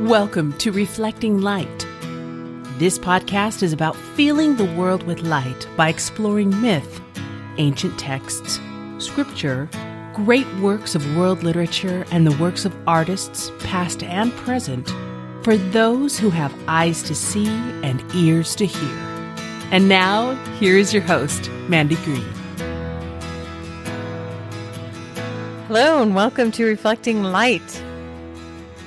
Welcome to Reflecting Light. This podcast is about filling the world with light by exploring myth, ancient texts, scripture, great works of world literature, and the works of artists, past and present, for those who have eyes to see and ears to hear. And now, here is your host, Mandy Green. Hello and welcome to Reflecting Light.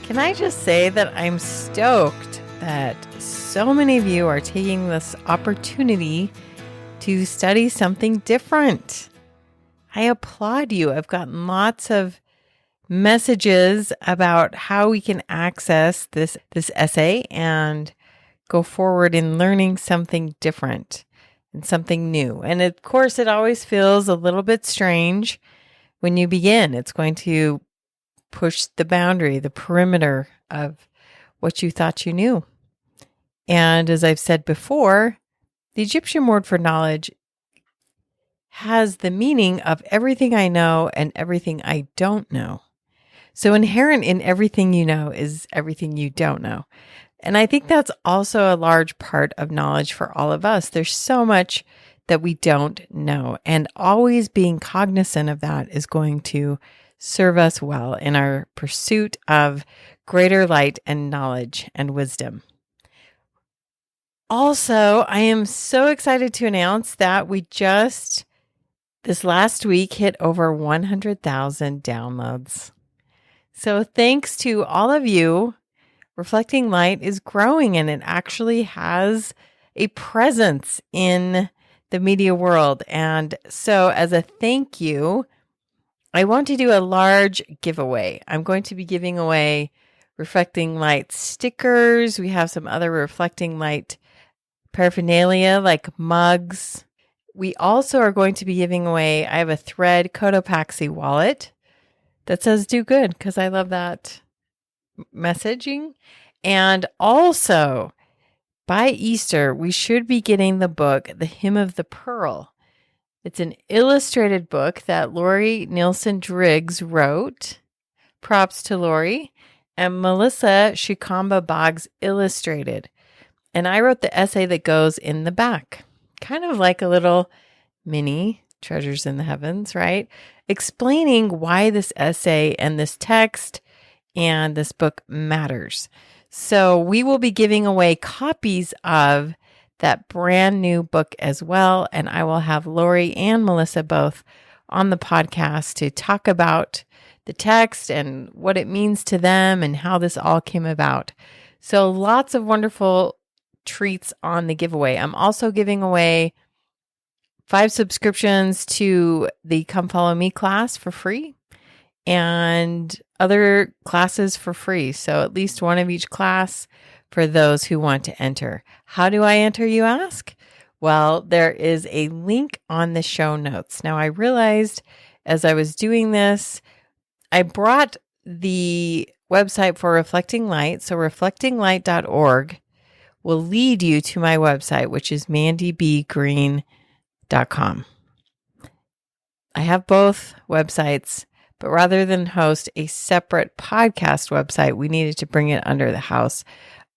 Can I just say that I'm stoked that so many of you are taking this opportunity to study something different. I applaud you. I've gotten lots of messages about how we can access this essay and go forward in learning something different and something new. And of course, it always feels a little bit strange when you begin. It's going to push the boundary, the perimeter of what you thought you knew. And as I've said before, the Egyptian word for knowledge has the meaning of everything I know and everything I don't know. So inherent in everything you know is everything you don't know. And I think that's also a large part of knowledge for all of us. There's so much that we don't know, and always being cognizant of that is going to serve us well in our pursuit of greater light and knowledge and wisdom. Also, I am so excited to announce that we just, this last week, hit over 100,000 downloads. So thanks to all of you, Reflecting Light is growing, and it actually has a presence in the media world. And so as a thank you, I want to do a large giveaway. I'm going to be giving away Reflecting Light stickers. We have some other Reflecting Light paraphernalia like mugs. We also are going to be giving away, I have a Thread Cotopaxi wallet that says do good, because I love that messaging. And also, by Easter, we should be getting the book, The Hymn of the Pearl. It's an illustrated book that Lori Nielsen Driggs wrote. Props to Lori. And Melissa Shikamba Boggs illustrated. And I wrote the essay that goes in the back. Kind of like a little mini Treasures in the Heavens, right? Explaining why this essay and this text and this book matters. So we will be giving away copies of that brand new book as well. And I will have Lori and Melissa both on the podcast to talk about the text and what it means to them and how this all came about. So lots of wonderful treats on the giveaway. I'm also giving away 5 subscriptions to the Come Follow Me class for free and other classes for free. So at least one of each class for those who want to enter. How do I enter, you ask? Well, there is a link on the show notes. Now, I realized as I was doing this, I brought the website for Reflecting Light. So reflectinglight.org will lead you to my website, which is mandybgreen.com. I have both websites, but rather than host a separate podcast website, we needed to bring it under the house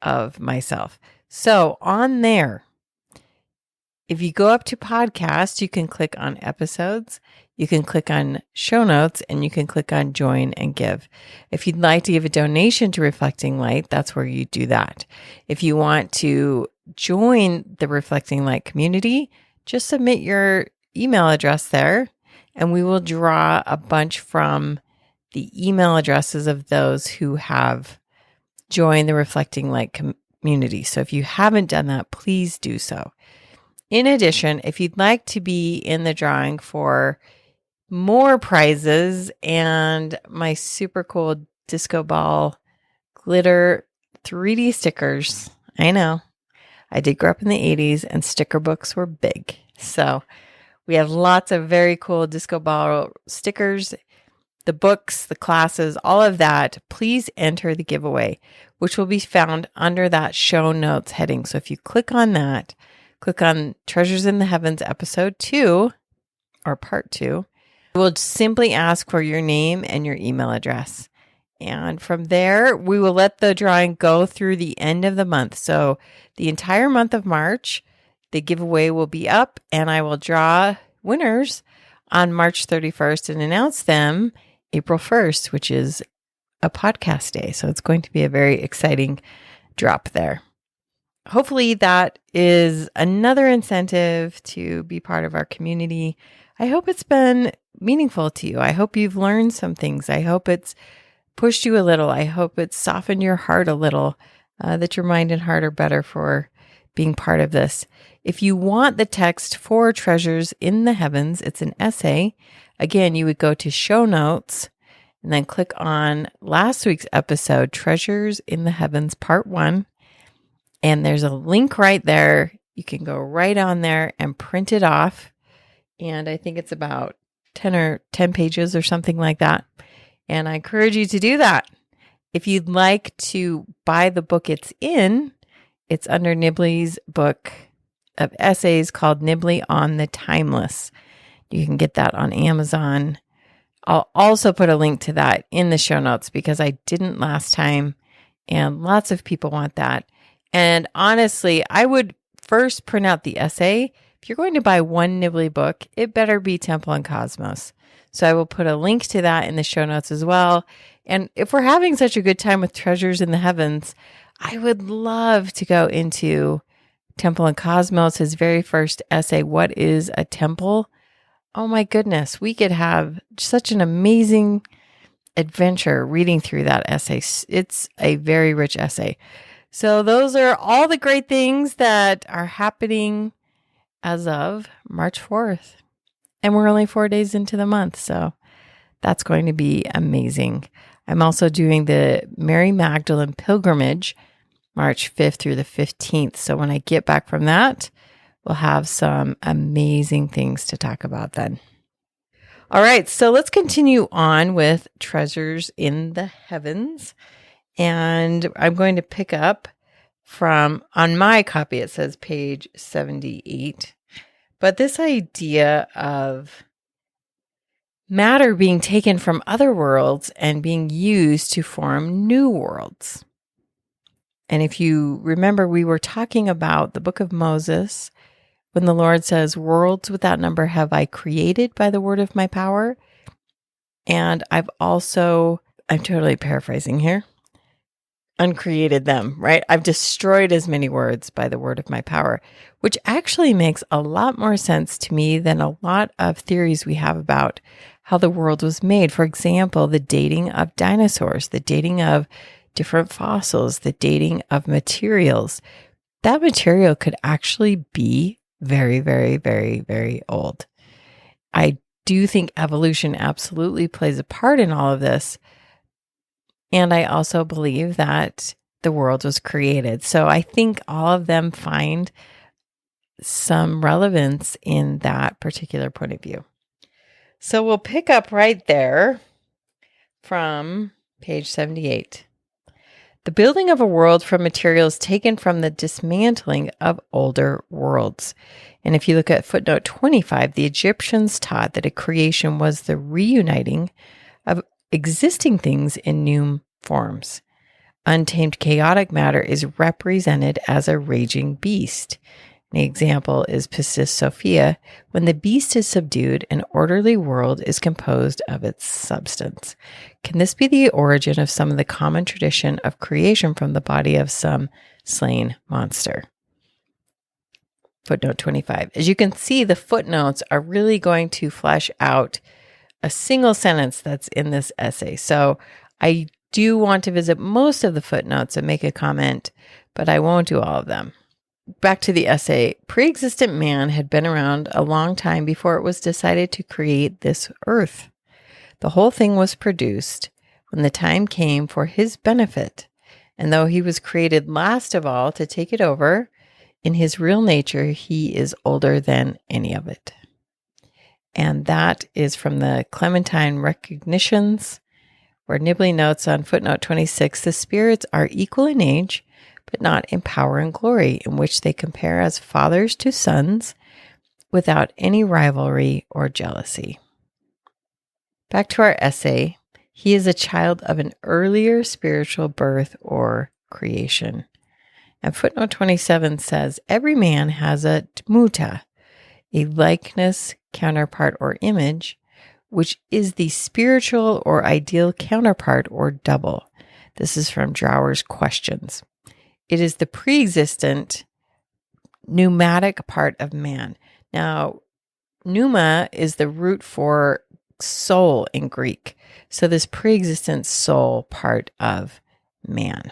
of myself. So on there, if you go up to podcast, you can click on episodes, you can click on show notes, and you can click on join and give. If you'd like to give a donation to Reflecting Light, that's where you do that. If you want to join the Reflecting Light community, just submit your email address there, and we will draw a bunch from the email addresses of those who have joined the Reflecting Light community. So if you haven't done that, please do so. In addition, if you'd like to be in the drawing for more prizes and my super cool disco ball glitter 3D stickers, I know, I did grow up in the 80s and sticker books were big. So we have lots of very cool disco ball stickers, the books, the classes, all of that. Please enter the giveaway, which will be found under that show notes heading. So if you click on that, click on Treasures in the Heavens episode 2 or part 2, We'll simply ask for your name and your email address. And from there, we will let the drawing go through the end of the month. So the entire month of March, the giveaway will be up, and I will draw winners on March 31st and announce them April 1st, which is a podcast day. So it's going to be a very exciting drop there. Hopefully that is another incentive to be part of our community. I hope it's been meaningful to you. I hope you've learned some things. I hope it's pushed you a little. I hope it's softened your heart a little, that your mind and heart are better for being part of this. If you want the text for Treasures in the Heavens, it's an essay. Again, you would go to show notes and then click on last week's episode, Treasures in the Heavens, Part 1. And there's a link right there. You can go right on there and print it off. And I think it's about 10 pages or something like that. And I encourage you to do that. If you'd like to buy the book it's in, it's under Nibley's book of essays called Nibley on the Timeless. You can get that on Amazon. I'll also put a link to that in the show notes because I didn't last time, and lots of people want that. And honestly, I would first print out the essay. If you're going to buy one Nibley book, it better be Temple and Cosmos. So I will put a link to that in the show notes as well. And if we're having such a good time with Treasures in the Heavens, I would love to go into Temple and Cosmos, his very first essay, What is a Temple? Oh my goodness, we could have such an amazing adventure reading through that essay. It's a very rich essay. So those are all the great things that are happening as of March 4th. And we're only 4 days into the month, so that's going to be amazing. I'm also doing the Mary Magdalene pilgrimage, March 5th through the 15th. So when I get back from that, we'll have some amazing things to talk about then. All right, so let's continue on with Treasures in the Heavens. And I'm going to pick up from, on my copy, it says page 78. But this idea of matter being taken from other worlds and being used to form new worlds. And if you remember, we were talking about the book of Moses, when the Lord says, worlds without number have I created by the word of my power. And I'm totally paraphrasing here, uncreated them, right? I've destroyed as many words by the word of my power, which actually makes a lot more sense to me than a lot of theories we have about how the world was made. For example, the dating of dinosaurs, the dating of different fossils, the dating of materials. That material could actually be very, very, very, very old. I do think evolution absolutely plays a part in all of this. And I also believe that the world was created. So I think all of them find some relevance in that particular point of view. So we'll pick up right there from page 78. The building of a world from materials taken from the dismantling of older worlds. And if you look at footnote 25, the Egyptians taught that a creation was the reuniting of existing things in new forms. Untamed chaotic matter is represented as a raging beast. An example is Pistis Sophia. When the beast is subdued, an orderly world is composed of its substance. Can this be the origin of some of the common tradition of creation from the body of some slain monster? Footnote 25. As you can see, the footnotes are really going to flesh out a single sentence that's in this essay. So I do want to visit most of the footnotes and make a comment, but I won't do all of them. Back to the essay. Pre-existent man had been around a long time before it was decided to create this earth. The whole thing was produced when the time came for his benefit. And though he was created last of all to take it over, in his real nature, he is older than any of it. And that is from the Clementine Recognitions, where Nibley notes on footnote 26, the spirits are equal in age, but not in power and glory, in which they compare as fathers to sons without any rivalry or jealousy. Back to our essay. He is a child of an earlier spiritual birth or creation. And footnote 27 says, every man has a dmuta, a likeness, counterpart, or image, which is the spiritual or ideal counterpart or double. This is from Drower's Questions. It is the pre-existent pneumatic part of man. Now, pneuma is the root for soul in Greek. So this pre-existent soul part of man.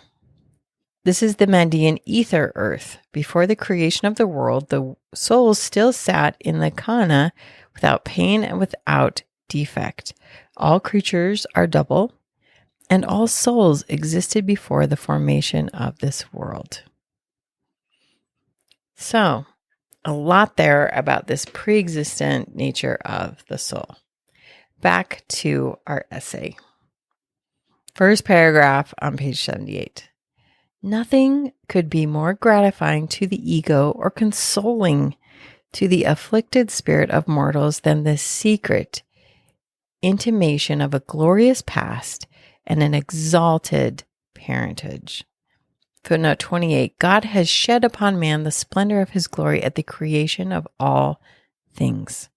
This is the Mandean ether earth. Before the creation of the world, the soul still sat in the kana without pain and without defect. All creatures are double, and all souls existed before the formation of this world. So, a lot there about this pre-existent nature of the soul. Back to our essay. First paragraph on page 78. Nothing could be more gratifying to the ego or consoling to the afflicted spirit of mortals than this secret intimation of a glorious past and an exalted parentage. Footnote 28. God has shed upon man the splendor of his glory at the creation of all things.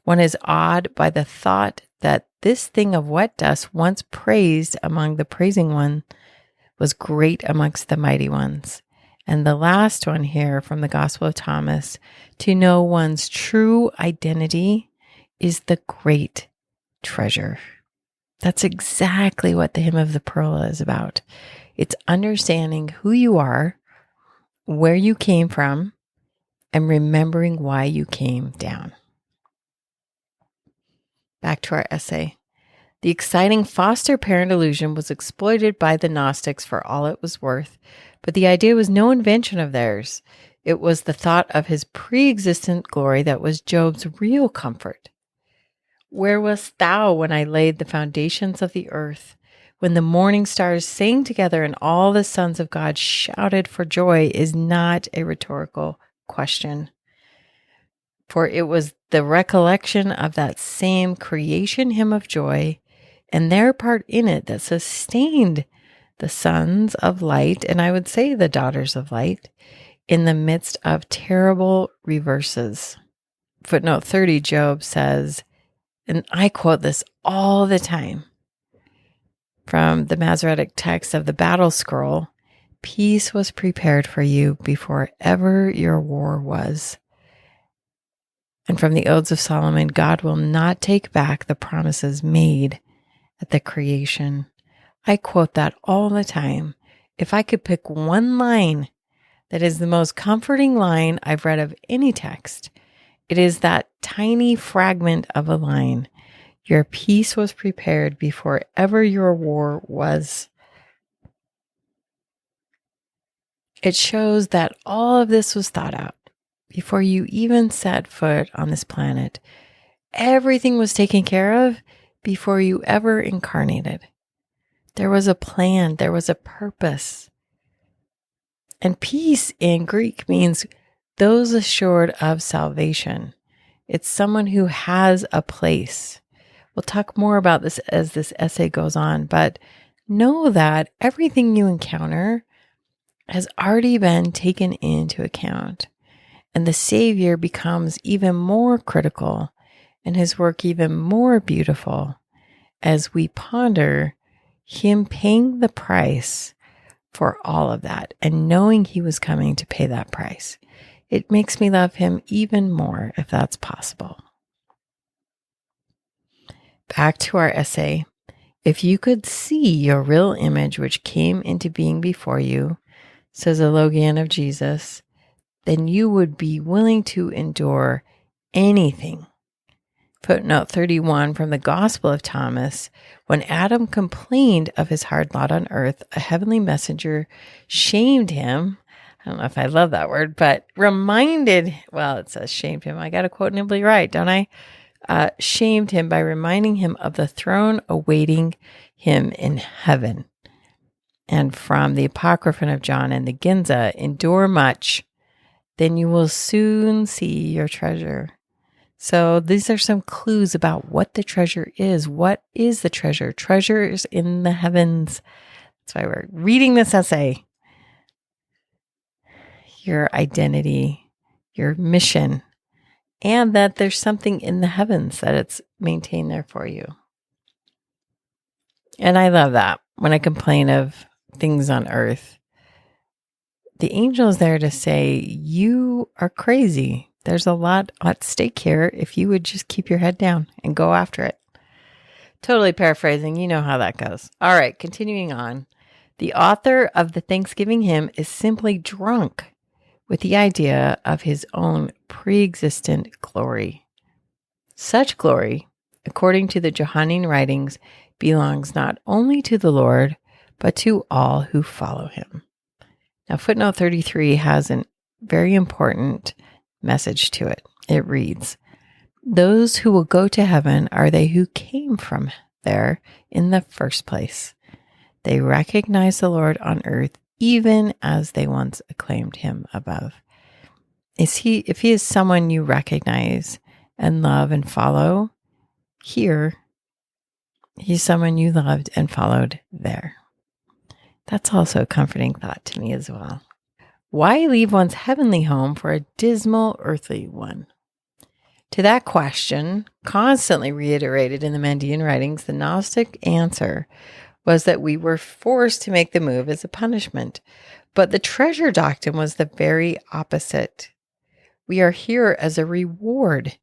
One is awed by the thought that this thing of wet dust, once praised among the praising one, was great amongst the mighty ones. And the last one here from the Gospel of Thomas, to know one's true identity is the great treasure. That's exactly what the Hymn of the Pearl is about. It's understanding who you are, where you came from, and remembering why you came down. Back to our essay. The exciting foster parent illusion was exploited by the Gnostics for all it was worth, but the idea was no invention of theirs. It was the thought of his pre-existent glory that was Job's real comfort. Where wast thou when I laid the foundations of the earth, when the morning stars sang together and all the sons of God shouted for joy is not a rhetorical question. For it was the recollection of that same creation hymn of joy and their part in it that sustained the sons of light, and I would say the daughters of light, in the midst of terrible reverses. Footnote 30, Job says, and I quote this all the time from the Masoretic text of the battle scroll, peace was prepared for you before ever your war was. And from the Odes of Solomon, God will not take back the promises made at the creation. I quote that all the time. If I could pick one line that is the most comforting line I've read of any text, it is that tiny fragment of a line. Your peace was prepared before ever your war was. It shows that all of this was thought out before you even set foot on this planet. Everything was taken care of before you ever incarnated. There was a plan. There was a purpose. And peace in Greek means those assured of salvation. It's someone who has a place. We'll talk more about this as this essay goes on, but know that everything you encounter has already been taken into account, and the Savior becomes even more critical and his work even more beautiful as we ponder him paying the price for all of that and knowing he was coming to pay that price. It makes me love him even more if that's possible. Back to our essay. If you could see your real image which came into being before you, says a Logian of Jesus, then you would be willing to endure anything. Footnote 31 from the Gospel of Thomas. When Adam complained of his hard lot on earth, a heavenly messenger shamed him. I don't know if I love that word, but it says shamed him. I got to quote Nibley right, don't I? Shamed him by reminding him of the throne awaiting him in heaven. And from the Apocryphon of John and the Ginza, endure much, then you will soon see your treasure. So these are some clues about what the treasure is. What is the treasure? Treasure is in the heavens. That's why we're reading this essay. Your identity, your mission, and that there's something in the heavens that it's maintained there for you. And I love that. When I complain of things on earth, the angel is there to say, you are crazy. There's a lot at stake here if you would just keep your head down and go after it. Totally paraphrasing. You know how that goes. All right, continuing on. The author of the Thanksgiving hymn is simply drunk with the idea of his own pre-existent glory. Such glory, according to the Johannine writings, belongs not only to the Lord, but to all who follow him. Now, footnote 33 has a very important message to it. It reads, those who will go to heaven are they who came from there in the first place. They recognize the Lord on earth, even as they once acclaimed him above. If he is someone you recognize and love and follow here, he's someone you loved and followed there. That's also a comforting thought to me as well. Why leave one's heavenly home for a dismal earthly one? To that question, constantly reiterated in the Mandean writings, the Gnostic answer was that we were forced to make the move as a punishment. But the treasure doctrine was the very opposite. We are here as a reward,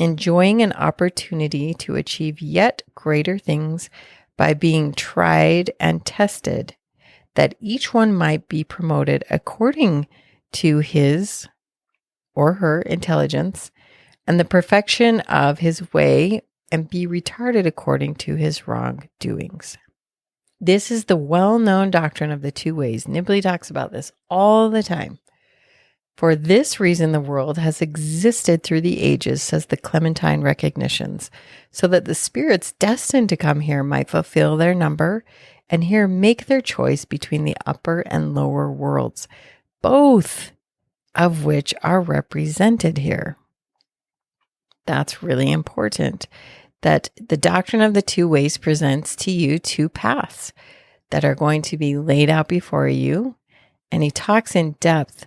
enjoying an opportunity to achieve yet greater things by being tried and tested, that each one might be promoted according to his or her intelligence and the perfection of his way, and be retarded according to his wrongdoings. This is the well-known doctrine of the two ways. Nibley talks about this all the time. For this reason, the world has existed through the ages, says the Clementine Recognitions, so that the spirits destined to come here might fulfill their number and here make their choice between the upper and lower worlds, both of which are represented here. That's really important, that the doctrine of the two ways presents to you two paths that are going to be laid out before you. And he talks in depth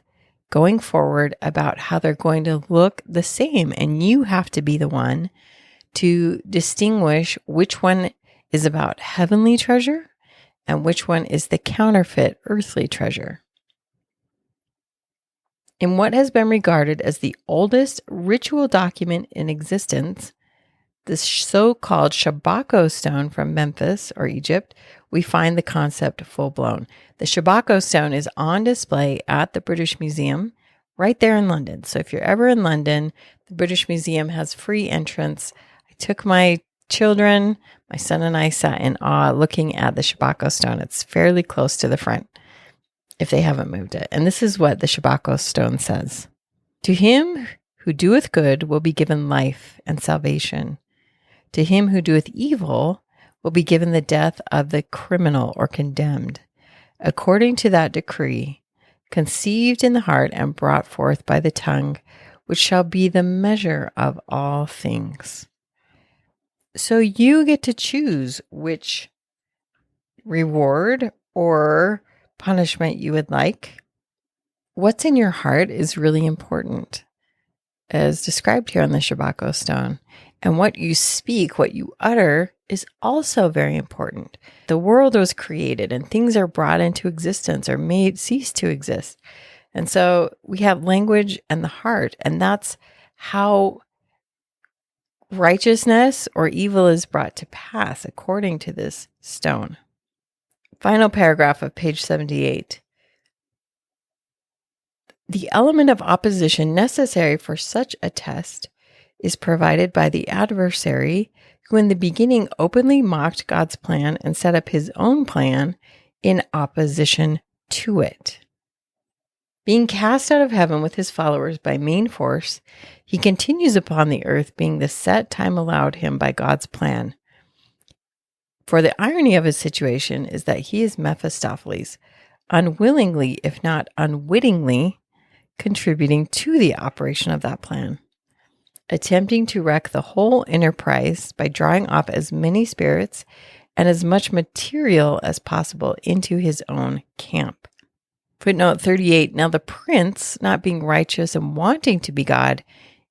going forward about how they're going to look the same. And you have to be the one to distinguish which one is about heavenly treasure and which one is the counterfeit earthly treasure. In what has been regarded as the oldest ritual document in existence, the so-called Shabako stone from Memphis or Egypt, we find the concept full-blown. The Shabako stone is on display at the British Museum right there in London. So if you're ever in London, the British Museum has free entrance. I took my children, my son and I sat in awe looking at the Shabako stone. It's fairly close to the front if they haven't moved it. And this is what the Shabako stone says. To him who doeth good will be given life and salvation. To him who doeth evil will be given the death of the criminal or condemned, according to that decree, conceived in the heart and brought forth by the tongue, which shall be the measure of all things. So you get to choose which reward or punishment you would like. What's in your heart is really important, as described here on the Shabako stone. And what you speak, what you utter, is also very important. The world was created and things are brought into existence or cease to exist. And so we have language and the heart, and that's how righteousness or evil is brought to pass according to this stone. Final paragraph of page 78. The element of opposition necessary for such a test is provided by the adversary, who in the beginning openly mocked God's plan and set up his own plan in opposition to it. Being cast out of heaven with his followers by main force, he continues upon the earth, being the set time allowed him by God's plan. For the irony of his situation is that he is Mephistopheles, unwillingly, if not unwittingly, contributing to the operation of that plan. attempting to wreck the whole enterprise by drawing off as many spirits and as much material as possible into his own camp. Footnote 38, now the prince, not being righteous and wanting to be God,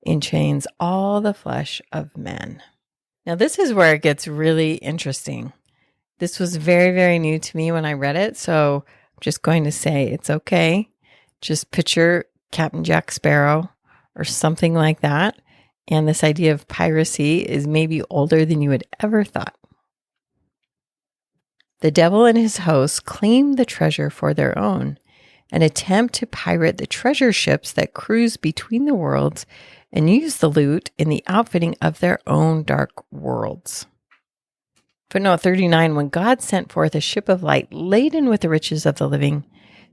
enchains all the flesh of men. Now this is where it gets really interesting. This was very, very new to me when I read it, so I'm just going to say it's okay. Just picture Captain Jack Sparrow or something like that. And this idea of piracy is maybe older than you had ever thought. The devil and his hosts claim the treasure for their own and attempt to pirate the treasure ships that cruise between the worlds and use the loot in the outfitting of their own dark worlds. Footnote 39, when God sent forth a ship of light laden with the riches of the living,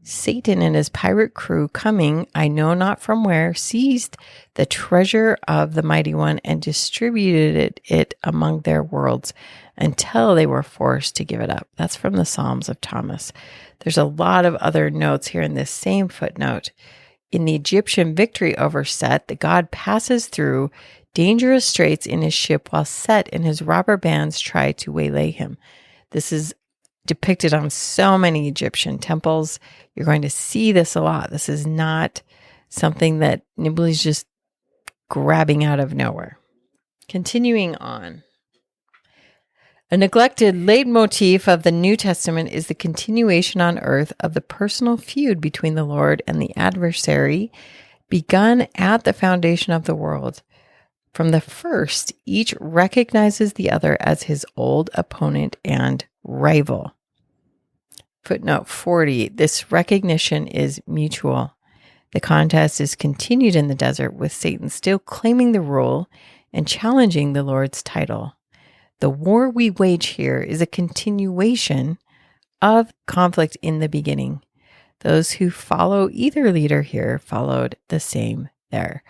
Satan and his pirate crew, coming, I know not from where, seized the treasure of the mighty one and distributed it among their worlds until they were forced to give it up. That's from the Psalms of Thomas. There's a lot of other notes here in this same footnote. In the Egyptian victory over Set, the god passes through dangerous straits in his ship while Set and his robber bands try to waylay him. This is depicted on so many Egyptian temples. You're going to see this a lot. This is not something that Nibli's just grabbing out of nowhere. Continuing on. A neglected leitmotif of the New Testament is the continuation on earth of the personal feud between the Lord and the adversary, begun at the foundation of the world. From the first, each recognizes the other as his old opponent and rival. Footnote 40, this recognition is mutual. The contest is continued in the desert, with Satan still claiming the rule and challenging the Lord's title. The war we wage here is a continuation of conflict in the beginning. Those who follow either leader here followed the same there.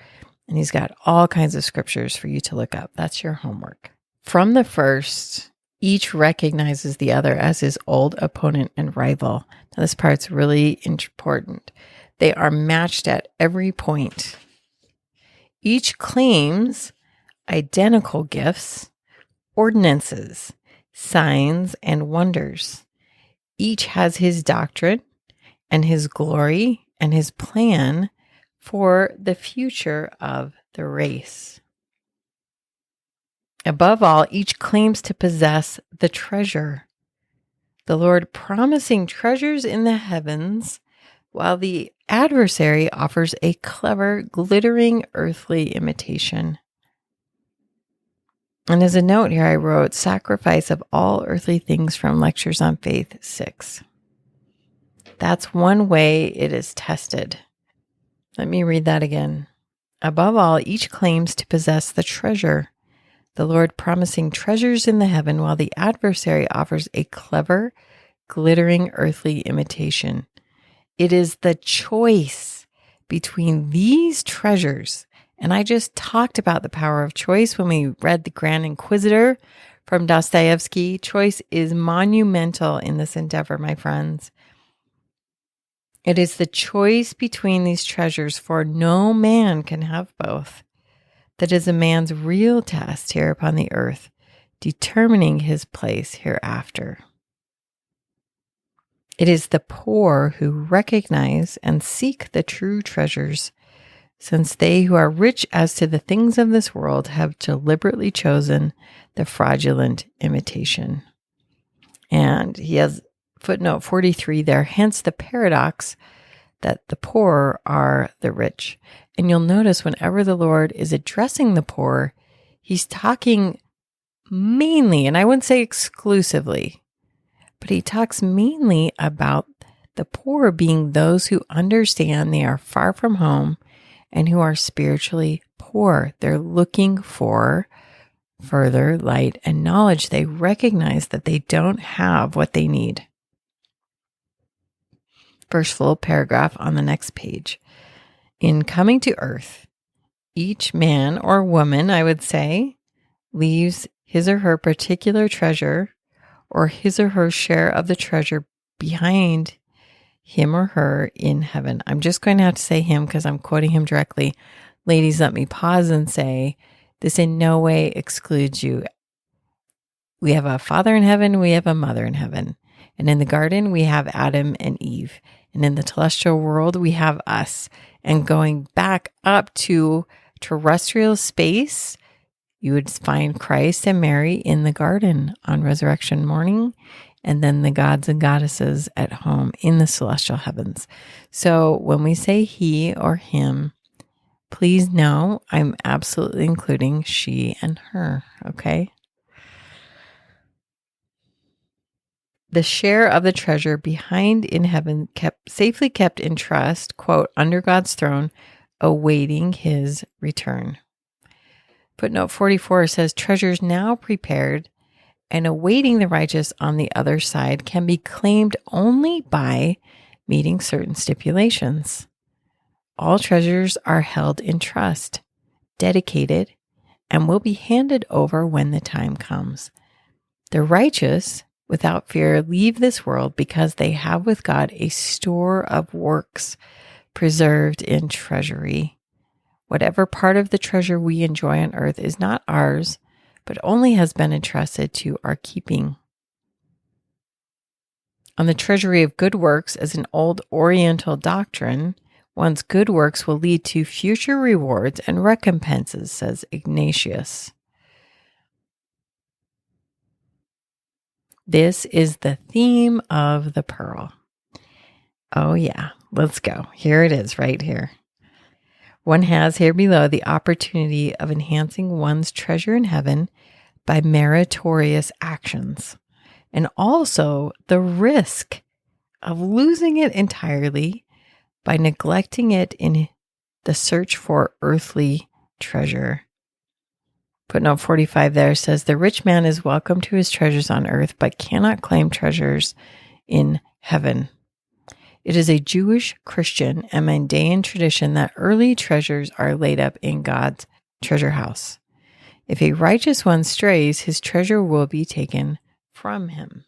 And he's got all kinds of scriptures for you to look up. That's your homework. From the first, each recognizes the other as his old opponent and rival. Now, this part's really important. They are matched at every point. Each claims identical gifts, ordinances, signs, and wonders. Each has his doctrine and his glory and his plan for the future of the race. Above all, each claims to possess the treasure, the Lord promising treasures in the heavens, while the adversary offers a clever, glittering earthly imitation. And as a note here, I wrote, sacrifice of all earthly things from Lectures on Faith 6. That's one way it is tested. Let me read that again. Above all, each claims to possess the treasure, the Lord promising treasures in the heaven, while the adversary offers a clever, glittering earthly imitation. It is the choice between these treasures. And I just talked about the power of choice when we read The Grand Inquisitor from Dostoevsky. Choice is monumental in this endeavor, my friends. It is the choice between these treasures, for no man can have both, that is a man's real test here upon the earth, determining his place hereafter. It is the poor who recognize and seek the true treasures, since they who are rich as to the things of this world have deliberately chosen the fraudulent imitation. And he has footnote 43 there, hence the paradox that the poor are the rich. And you'll notice whenever the Lord is addressing the poor, he's talking mainly, and I wouldn't say exclusively, but he talks mainly about the poor being those who understand they are far from home and who are spiritually poor. They're looking for further light and knowledge. They recognize that they don't have what they need. First full paragraph on the next page. In coming to earth, each man or woman, I would say, leaves his or her particular treasure or his or her share of the treasure behind him or her in heaven. I'm just going to have to say him because I'm quoting him directly. Ladies, let me pause and say this in no way excludes you. We have a Father in heaven, we have a Mother in heaven. And in the garden, we have Adam and Eve. And in the celestial world, we have us. And going back up to terrestrial space, you would find Christ and Mary in the garden on resurrection morning, and then the gods and goddesses at home in the celestial heavens. So when we say he or him, please know I'm absolutely including she and her, okay? The share of the treasure behind in heaven safely kept in trust, quote, under God's throne, awaiting his return. Footnote 44 says, treasures now prepared and awaiting the righteous on the other side can be claimed only by meeting certain stipulations. All treasures are held in trust, dedicated, and will be handed over when the time comes. The righteous, without fear, leave this world because they have with God a store of works preserved in treasury. Whatever part of the treasure we enjoy on earth is not ours, but only has been entrusted to our keeping. On the treasury of good works, as an old Oriental doctrine, one's good works will lead to future rewards and recompenses, says Ignatius. This is the theme of the pearl. Oh yeah, let's go. Here it is right here. One has here below the opportunity of enhancing one's treasure in heaven by meritorious actions, and also the risk of losing it entirely by neglecting it in the search for earthly treasure. Footnote 45 there says, the rich man is welcome to his treasures on earth, but cannot claim treasures in heaven. It is a Jewish, Christian, and Mandaean tradition that early treasures are laid up in God's treasure house. If a righteous one strays, his treasure will be taken from him.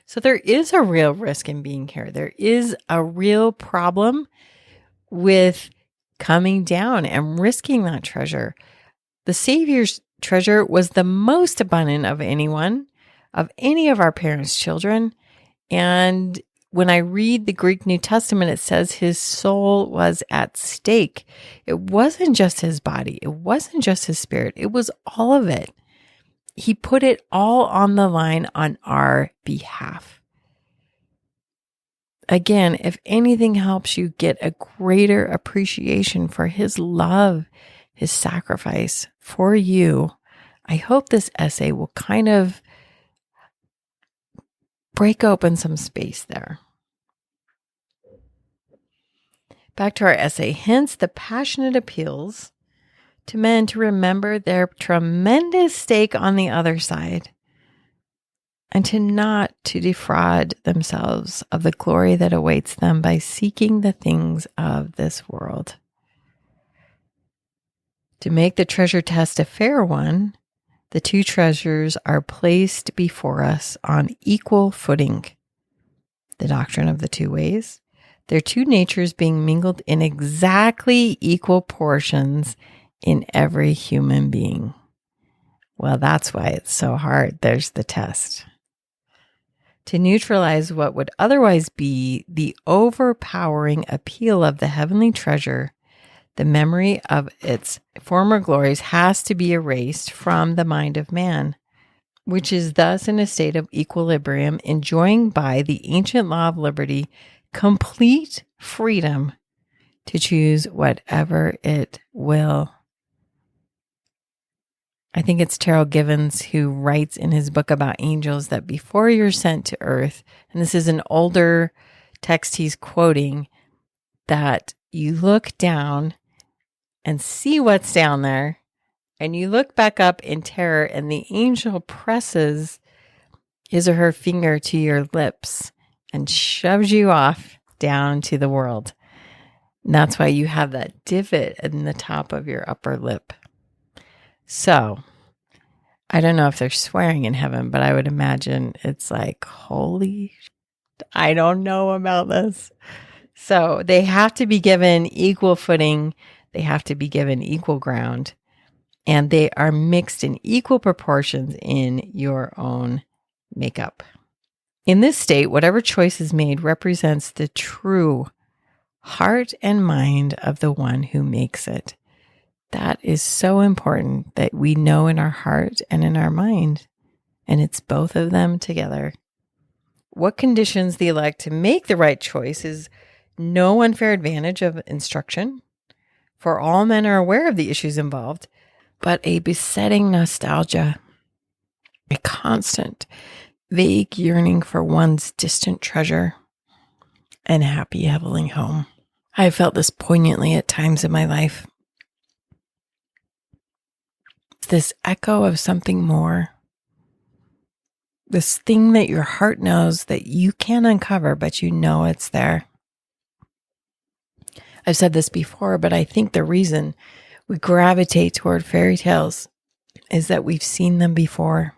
So there is a real risk in being here. There is a real problem with coming down and risking that treasure. The Savior's treasure was the most abundant of anyone, of any of our parents' children. And when I read the Greek New Testament, it says his soul was at stake. It wasn't just his body. It wasn't just his spirit. It was all of it. He put it all on the line on our behalf. Again, if anything helps you get a greater appreciation for his love, his sacrifice for you, I hope this essay will kind of break open some space there. Back to our essay. Hence, the passionate appeals to men to remember their tremendous stake on the other side and to not to defraud themselves of the glory that awaits them by seeking the things of this world. To make the treasure test a fair one, the two treasures are placed before us on equal footing. The doctrine of the two ways, their two natures being mingled in exactly equal portions in every human being. Well, that's why it's so hard. There's the test. To neutralize what would otherwise be the overpowering appeal of the heavenly treasure, the memory of its former glories has to be erased from the mind of man, which is thus in a state of equilibrium, enjoying by the ancient law of liberty complete freedom to choose whatever it will. I think it's Terrell Givens who writes in his book about angels that before you're sent to earth, and this is an older text he's quoting, that you look down and see what's down there, and you look back up in terror, and the angel presses his or her finger to your lips and shoves you off down to the world. And that's why you have that divot in the top of your upper lip. So, I don't know if they're swearing in heaven, but I would imagine it's like, holy, I don't know about this. So they have to be given equal footing. They have to be given equal ground, and they are mixed in equal proportions in your own makeup. In this state, whatever choice is made represents the true heart and mind of the one who makes it. That is so important that we know in our heart and in our mind, and it's both of them together. What conditions the elect to make the right choice is no unfair advantage of instruction, for all men are aware of the issues involved, but a besetting nostalgia, a constant, vague yearning for one's distant treasure and happy heavenly home. I have felt this poignantly at times in my life. This echo of something more, this thing that your heart knows that you can't uncover, but you know it's there. I've said this before, but I think the reason we gravitate toward fairy tales is that we've seen them before.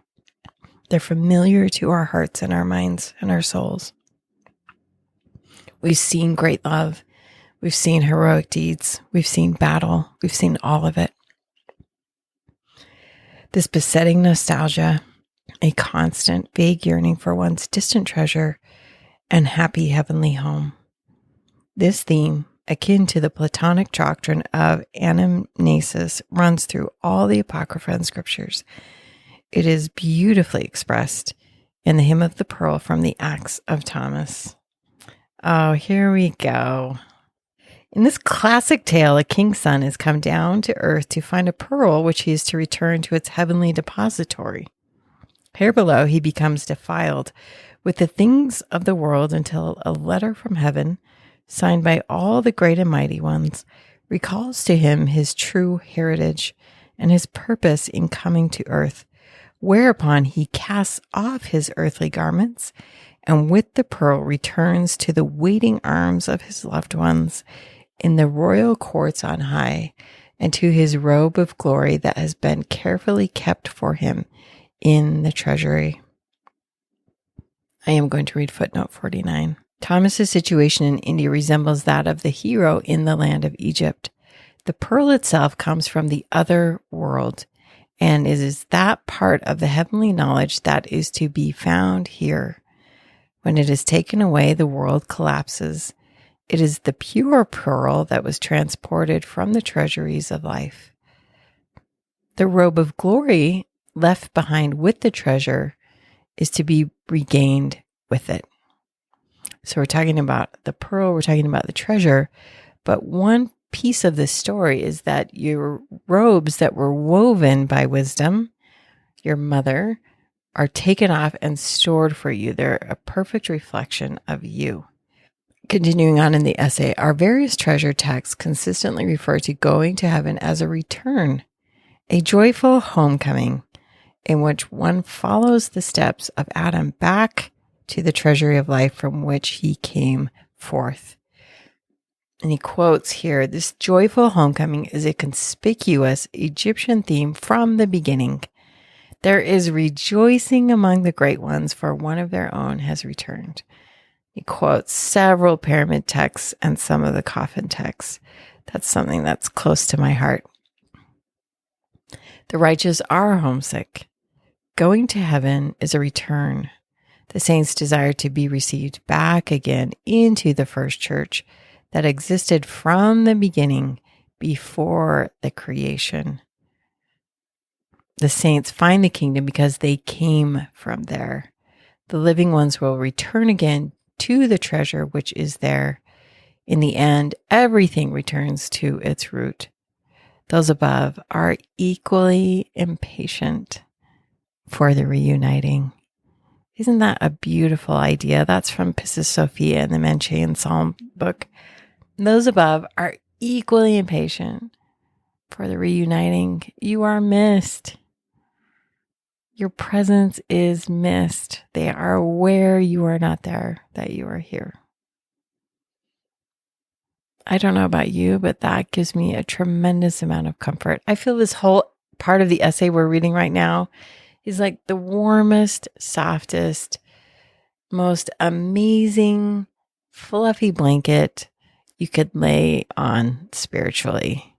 They're familiar to our hearts and our minds and our souls. We've seen great love. We've seen heroic deeds. We've seen battle. We've seen all of it. This besetting nostalgia, a constant, vague yearning for one's distant treasure and happy heavenly home. This theme, akin to the Platonic doctrine of anamnesis, runs through all the Apocrypha and scriptures. It is beautifully expressed in the Hymn of the Pearl from the Acts of Thomas. Oh, here we go. In this classic tale, a king's son is come down to earth to find a pearl which he is to return to its heavenly depository. Here below, he becomes defiled with the things of the world until a letter from heaven, signed by all the great and mighty ones, recalls to him his true heritage and his purpose in coming to earth, whereupon he casts off his earthly garments and with the pearl returns to the waiting arms of his loved ones in the royal courts on high, and to his robe of glory that has been carefully kept for him in the treasury. I am going to read footnote 49. Thomas's situation in India resembles that of the hero in the land of Egypt. The pearl itself comes from the other world, and it is that part of the heavenly knowledge that is to be found here. When it is taken away, the world collapses. It is the pure pearl that was transported from the treasuries of life. The robe of glory left behind with the treasure is to be regained with it. So we're talking about the pearl, we're talking about the treasure, but one piece of this story is that your robes that were woven by wisdom, your mother, are taken off and stored for you. They're a perfect reflection of you. Continuing on in the essay, our various treasure texts consistently refer to going to heaven as a return, a joyful homecoming in which one follows the steps of Adam back to the treasury of life from which he came forth. And he quotes here, this joyful homecoming is a conspicuous Egyptian theme from the beginning. There is rejoicing among the great ones, for one of their own has returned. He quotes several pyramid texts and some of the coffin texts. That's something that's close to my heart. The righteous are homesick. Going to heaven is a return. The saints desire to be received back again into the first church that existed from the beginning before the creation. The saints find the kingdom because they came from there. The living ones will return again to the treasure which is there. In the end, everything returns to its root. Those above are equally impatient for the reuniting. Isn't that a beautiful idea? That's from Pistis Sophia in the Manchaean Psalm book. Those above are equally impatient for the reuniting. You are missed. Your presence is missed. They are aware you are not there, that you are here. I don't know about you, but that gives me a tremendous amount of comfort. I feel this whole part of the essay we're reading right now is like the warmest, softest, most amazing, fluffy blanket you could lay on spiritually.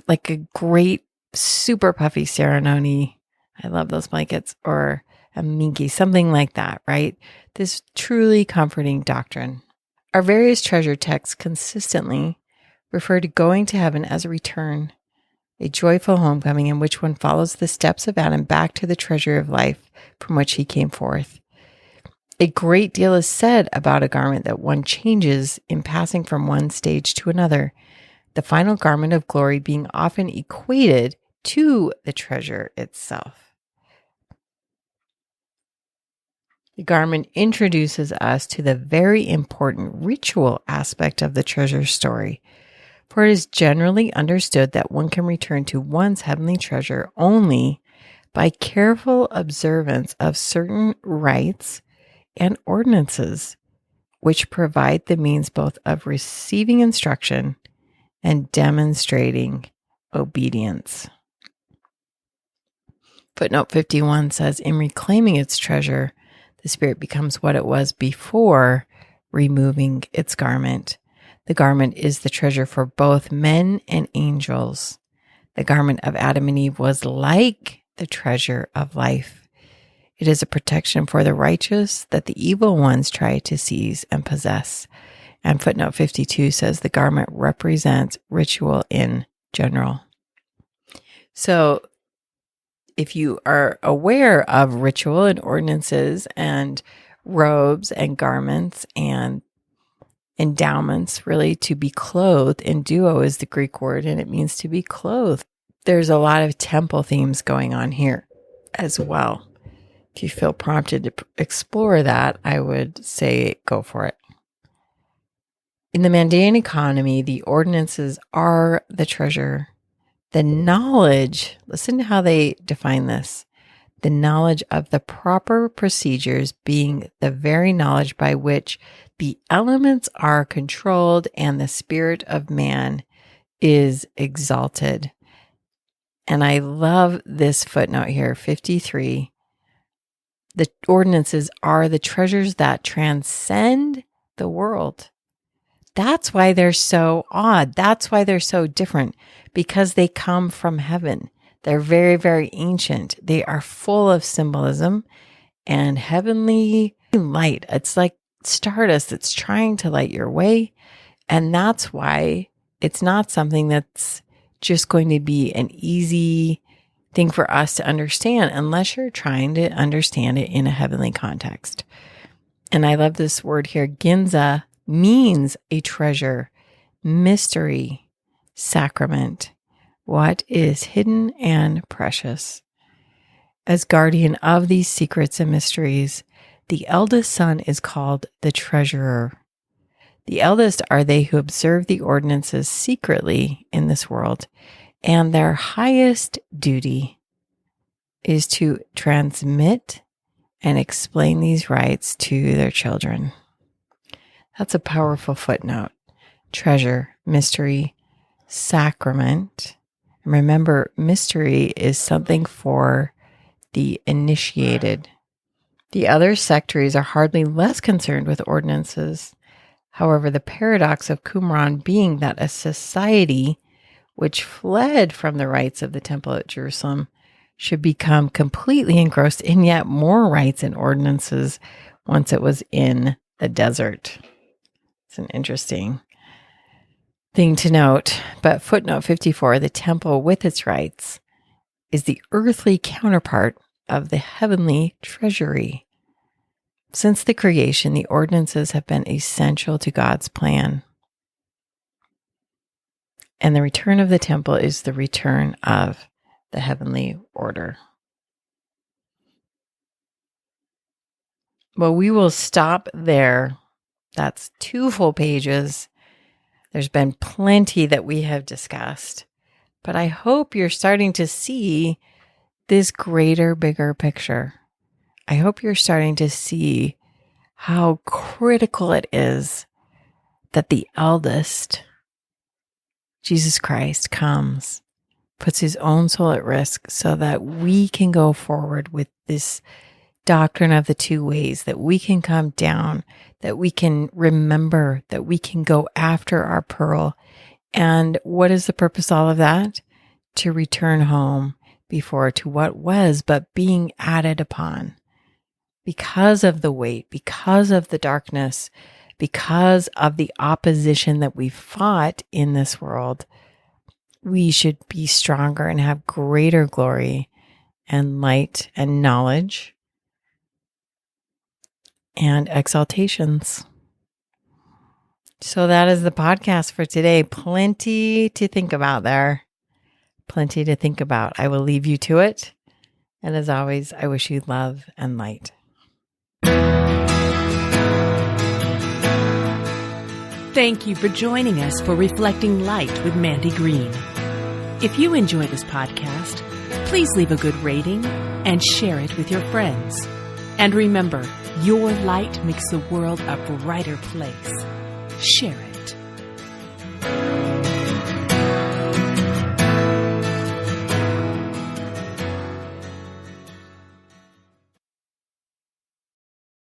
like a great, super puffy ceremony. I love those blankets, or a minky, something like that, right? This truly comforting doctrine. Our various treasure texts consistently refer to going to heaven as a return, a joyful homecoming in which one follows the steps of Adam back to the treasure of life from which he came forth. A great deal is said about a garment that one changes in passing from one stage to another, the final garment of glory being often equated to the treasure itself. The garment introduces us to the very important ritual aspect of the treasure story, for it is generally understood that one can return to one's heavenly treasure only by careful observance of certain rites and ordinances, which provide the means both of receiving instruction and demonstrating obedience. Footnote 51 says, in reclaiming its treasure, the spirit becomes what it was before removing its garment. The garment is the treasure for both men and angels. The garment of Adam and Eve was like the treasure of life. It is a protection for the righteous that the evil ones try to seize and possess. And footnote 52 says the garment represents ritual in general. So if you are aware of ritual and ordinances and robes and garments and endowments, really to be clothed, enduo is the Greek word, and it means to be clothed. There's a lot of temple themes going on here as well. If you feel prompted to explore that, I would say go for it. In the Mandean economy, the ordinances are the treasure. The knowledge, listen to how they define this, the knowledge of the proper procedures being the very knowledge by which the elements are controlled and the spirit of man is exalted. And I love this footnote here, 53. The ordinances are the treasures that transcend the world. That's why they're so odd. That's why they're so different, because they come from heaven. They're very, very ancient. They are full of symbolism and heavenly light. It's like stardust that's trying to light your way. And that's why it's not something that's just going to be an easy thing for us to understand unless you're trying to understand it in a heavenly context. And I love this word here. Ginza means a treasure, mystery, sacrament, what is hidden and precious. As guardian of these secrets and mysteries, the eldest son is called the treasurer. The eldest are they who observe the ordinances secretly in this world, and their highest duty is to transmit and explain these rites to their children. That's a powerful footnote. Treasure, mystery, sacrament. And remember, mystery is something for the initiated. The other sectaries are hardly less concerned with ordinances. However, the paradox of Qumran being that a society which fled from the rites of the temple at Jerusalem should become completely engrossed in yet more rites and ordinances once it was in the desert. It's an interesting thing to note. But footnote 54, the temple with its rites is the earthly counterpart of the heavenly treasury. Since the creation, the ordinances have been essential to God's plan. And the return of the temple is the return of the heavenly order. Well, we will stop there. That's 2 full pages. There's been plenty that we have discussed, but I hope you're starting to see this greater, bigger picture. I hope you're starting to see how critical it is that the eldest, Jesus Christ, comes, puts his own soul at risk so that we can go forward with this doctrine of the 2 ways, that we can come down, that we can remember, that we can go after our pearl And what is the purpose of all of that? To return home before to what was, but being added upon. Because of the weight, because of the darkness, because of the opposition that we've fought in this world, we should be stronger and have greater glory and light and knowledge and exaltations. So that is the podcast for today. Plenty to think about there. Plenty to think about. I will leave you to it. And as always, I wish you love and light. Thank you for joining us for Reflecting Light with Mandy Green. If you enjoy this podcast, please leave a good rating and share it with your friends. And remember, your light makes the world a brighter place. Share it.